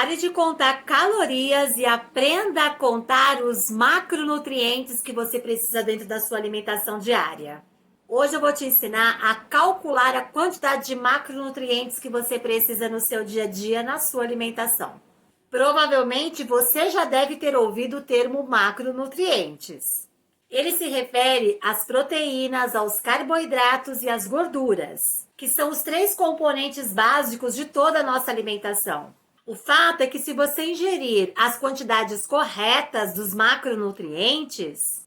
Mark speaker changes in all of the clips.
Speaker 1: Pare de contar calorias e aprenda a contar os macronutrientes que você precisa dentro da sua alimentação diária. Hoje eu vou te ensinar a calcular a quantidade de macronutrientes que você precisa no seu dia a dia na sua alimentação. Provavelmente você já deve ter ouvido o termo macronutrientes. Ele se refere às proteínas, aos carboidratos e às gorduras, que são os 3 componentes básicos de toda a nossa alimentação. O fato é que se você ingerir as quantidades corretas dos macronutrientes,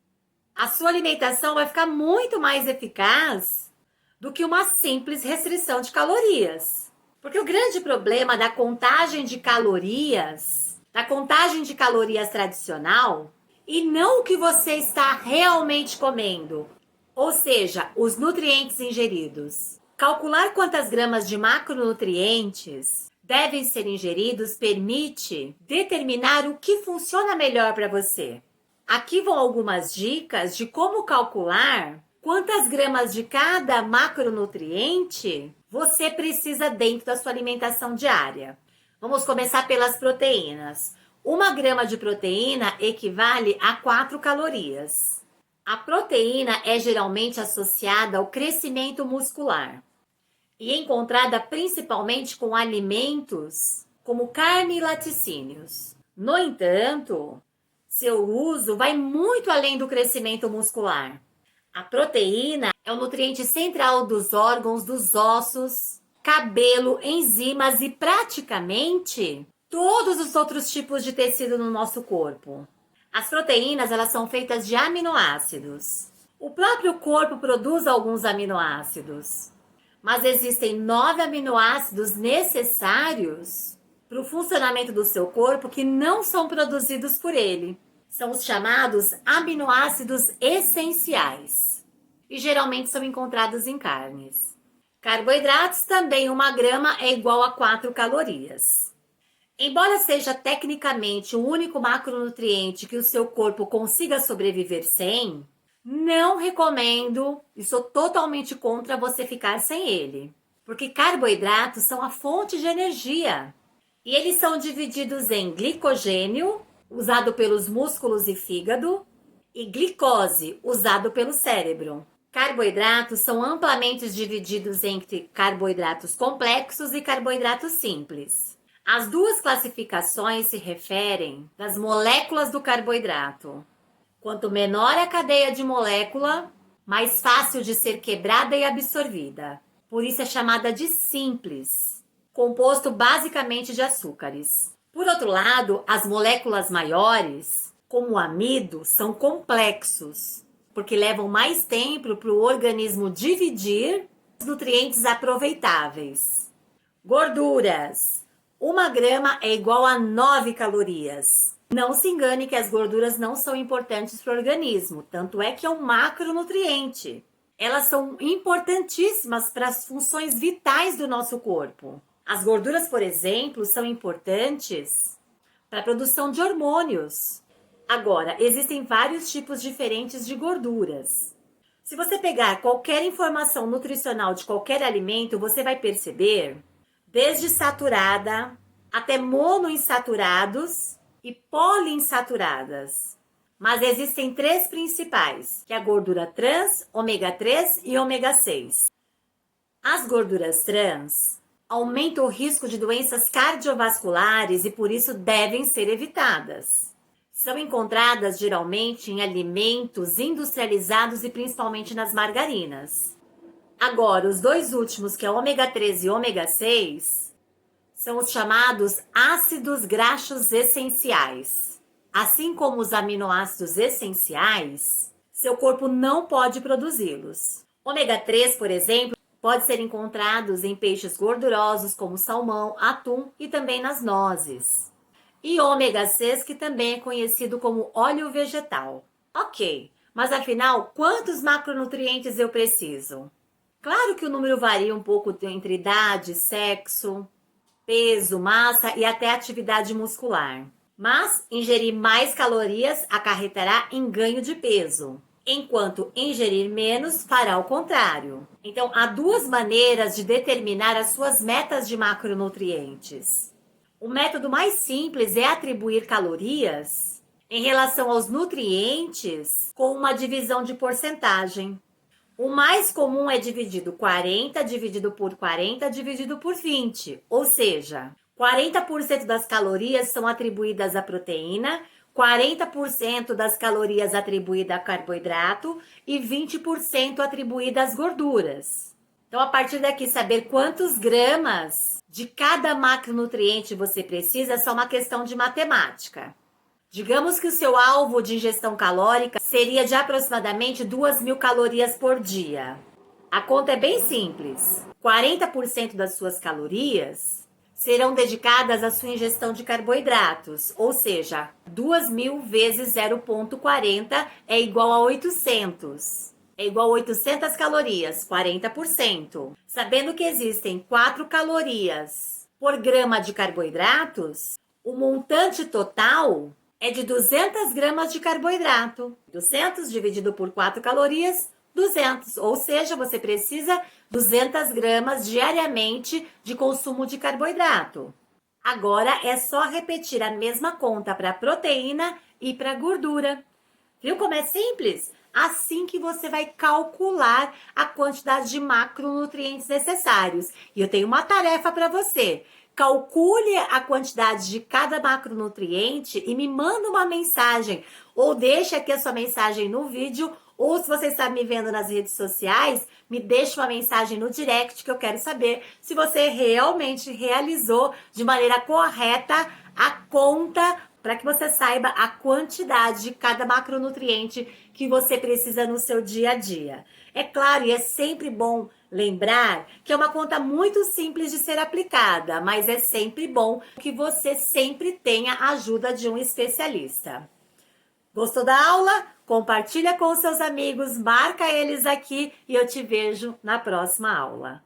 Speaker 1: a sua alimentação vai ficar muito mais eficaz do que uma simples restrição de calorias. Porque o grande problema da contagem de calorias, tradicional, e não o que você está realmente comendo, ou seja, os nutrientes ingeridos. Calcular quantas gramas de macronutrientes devem ser ingeridos permite determinar o que funciona melhor para você. Aqui vão algumas dicas de como calcular quantas gramas de cada macronutriente você precisa dentro da sua alimentação diária. Vamos começar pelas proteínas. 1 grama de proteína equivale a 4 calorias. A proteína é geralmente associada ao crescimento muscular e encontrada principalmente com alimentos como carne e laticínios. No entanto, seu uso vai muito além do crescimento muscular. A proteína é o nutriente central dos órgãos, dos ossos, cabelo, enzimas e praticamente todos os outros tipos de tecido no nosso corpo. As proteínas, elas são feitas de aminoácidos. O próprio corpo produz alguns aminoácidos, mas existem 9 aminoácidos necessários para o funcionamento do seu corpo que não são produzidos por ele. São os chamados aminoácidos essenciais e geralmente são encontrados em carnes. Carboidratos também, 1 grama é igual a 4 calorias. Embora seja tecnicamente o único macronutriente que o seu corpo consiga sobreviver sem, não recomendo e sou totalmente contra você ficar sem ele, porque carboidratos são a fonte de energia e eles são divididos em glicogênio, usado pelos músculos e fígado, e glicose, usado pelo cérebro. Carboidratos são amplamente divididos entre carboidratos complexos e carboidratos simples. As duas classificações se referem às moléculas do carboidrato. Quanto menor a cadeia de molécula, mais fácil de ser quebrada e absorvida. Por isso é chamada de simples, composto basicamente de açúcares. Por outro lado, as moléculas maiores, como o amido, são complexos, porque levam mais tempo para o organismo dividir os nutrientes aproveitáveis. Gorduras. 1 grama é igual a 9 calorias. Não se engane que as gorduras não são importantes para o organismo, tanto é que é um macronutriente. Elas são importantíssimas para as funções vitais do nosso corpo. As gorduras, por exemplo, são importantes para a produção de hormônios. Agora, existem vários tipos diferentes de gorduras. Se você pegar qualquer informação nutricional de qualquer alimento, você vai perceber, desde saturada até monoinsaturados e poliinsaturadas. Mas existem 3 principais, que é a gordura trans, ômega 3 e ômega 6. As gorduras trans aumentam o risco de doenças cardiovasculares e por isso devem ser evitadas. São encontradas geralmente em alimentos industrializados e principalmente nas margarinas. Agora, os 2 últimos, que é ômega 3 e ômega 6, são os chamados ácidos graxos essenciais. Assim como os aminoácidos essenciais, seu corpo não pode produzi-los. Ômega 3, por exemplo, pode ser encontrados em peixes gordurosos como salmão, atum e também nas nozes. E ômega 6, que também é conhecido como óleo vegetal. Ok, mas afinal, quantos macronutrientes eu preciso? Claro que o número varia um pouco entre idade, sexo, peso, massa e até atividade muscular. Mas ingerir mais calorias acarretará em ganho de peso, enquanto ingerir menos fará o contrário. Então, há 2 maneiras de determinar as suas metas de macronutrientes. O método mais simples é atribuir calorias em relação aos nutrientes com uma divisão de porcentagem. O mais comum é dividido 40 dividido por 40 dividido por 20, ou seja, 40% das calorias são atribuídas à proteína, 40% das calorias atribuídas a carboidrato e 20% atribuídas às gorduras. Então, a partir daqui, saber quantos gramas de cada macronutriente você precisa é só uma questão de matemática. Digamos que o seu alvo de ingestão calórica seria de aproximadamente 2.000 calorias por dia. A conta é bem simples. 40% das suas calorias serão dedicadas à sua ingestão de carboidratos, ou seja, 2.000 vezes 0,40 é igual a 800. É igual a 800 calorias, 40%. Sabendo que existem 4 calorias por grama de carboidratos, o montante total é de 200 gramas de carboidrato. 200 dividido por 4 calorias, 200. Ou seja, você precisa 200 gramas diariamente de consumo de carboidrato. Agora é só repetir a mesma conta para proteína e para gordura. Viu como é simples? Assim que você vai calcular a quantidade de macronutrientes necessários. E eu tenho uma tarefa para você. Calcule a quantidade de cada macronutriente e me manda uma mensagem. Ou deixe aqui a sua mensagem no vídeo. Ou se você está me vendo nas redes sociais, me deixe uma mensagem no direct que eu quero saber se você realmente realizou de maneira correta a conta para que você saiba a quantidade de cada macronutriente que você precisa no seu dia a dia. É claro, e é sempre bom lembrar que é uma conta muito simples de ser aplicada, mas é sempre bom que você sempre tenha a ajuda de um especialista. Gostou da aula? Compartilha com os seus amigos, marca eles aqui e eu te vejo na próxima aula.